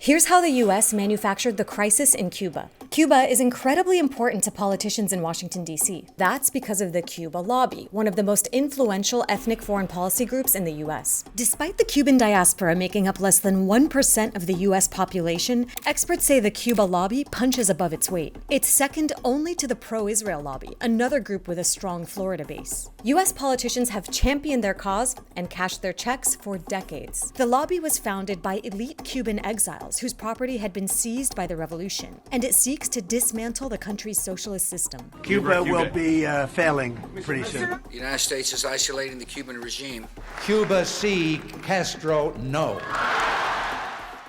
Here's how the US manufactured the crisis in Cuba. Cuba is incredibly important to politicians in Washington, D.C. That's because of the Cuba lobby, one of the most influential ethnic foreign policy groups in the US. Despite the Cuban diaspora making up less than 1% of the US population, experts say the Cuba lobby punches above its weight. It's second only to the pro-Israel lobby, another group with a strong Florida base. US politicians have championed their cause and cashed their checks for decades. The lobby was founded by elite Cuban exiles whose property had been seized by the revolution, and it seeks to dismantle the country's socialist system. Cuba will be failing pretty soon. The United States is isolating the Cuban regime. Cuba see, Castro no.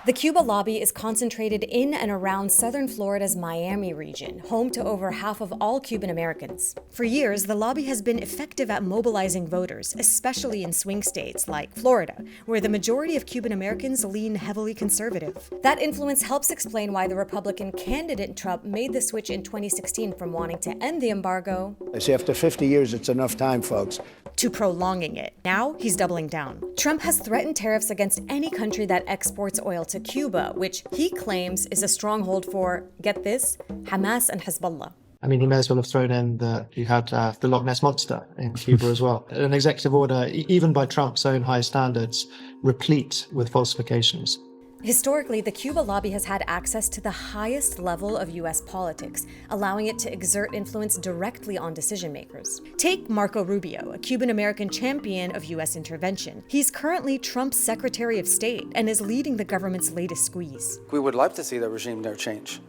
The Cuba lobby is concentrated in and around southern Florida's Miami region, home to over half of all Cuban Americans. For years, the lobby has been effective at mobilizing voters, especially in swing states like Florida, where the majority of Cuban Americans lean heavily conservative. That influence helps explain why the Republican candidate Trump made the switch in 2016 from wanting to end the embargo, I say after 50 years, it's enough time, folks, to prolonging it. Now, he's doubling down. Trump has threatened tariffs against any country that exports oil to Cuba, which he claims is a stronghold for, get this, Hamas and Hezbollah. I mean, he may as well have thrown in that you had the Loch Ness Monster in Cuba as well. An executive order, even by Trump's own high standards, replete with falsifications. Historically, the Cuba lobby has had access to the highest level of US politics, allowing it to exert influence directly on decision makers. Take Marco Rubio, a Cuban-American champion of US intervention. He's currently Trump's Secretary of State and is leading the government's latest squeeze. We would like to see the regime there change.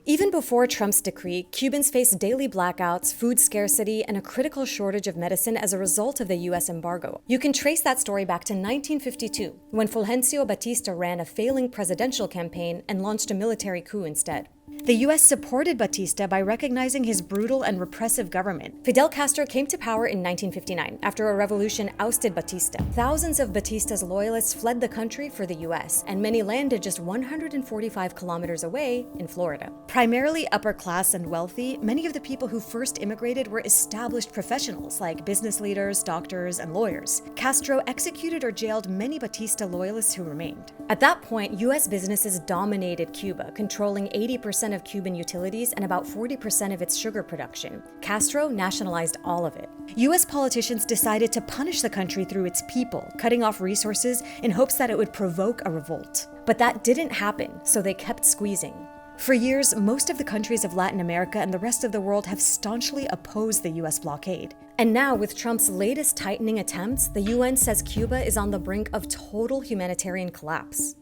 Even before Trump's decree, Cubans faced daily blackouts, food scarcity, and a critical shortage of medicine as a result of the US embargo. You can trace that story back to 1952, when Fulgencio Batista ran a failing presidential campaign and launched a military coup instead. The US supported Batista by recognizing his brutal and repressive government. Fidel Castro came to power in 1959 after a revolution ousted Batista. Thousands of Batista's loyalists fled the country for the US, and many landed just 145 kilometers away in Florida. Primarily upper class and wealthy, many of the people who first immigrated were established professionals like business leaders, doctors, and lawyers. Castro executed or jailed many Batista loyalists who remained. At that point, US businesses dominated Cuba, controlling 80% of Cuban utilities and about 40% of its sugar production. Castro nationalized all of it. US politicians decided to punish the country through its people, cutting off resources in hopes that it would provoke a revolt. But that didn't happen, so they kept squeezing. For years, most of the countries of Latin America and the rest of the world have staunchly opposed the US blockade. And now, with Trump's latest tightening attempts, the UN says Cuba is on the brink of total humanitarian collapse.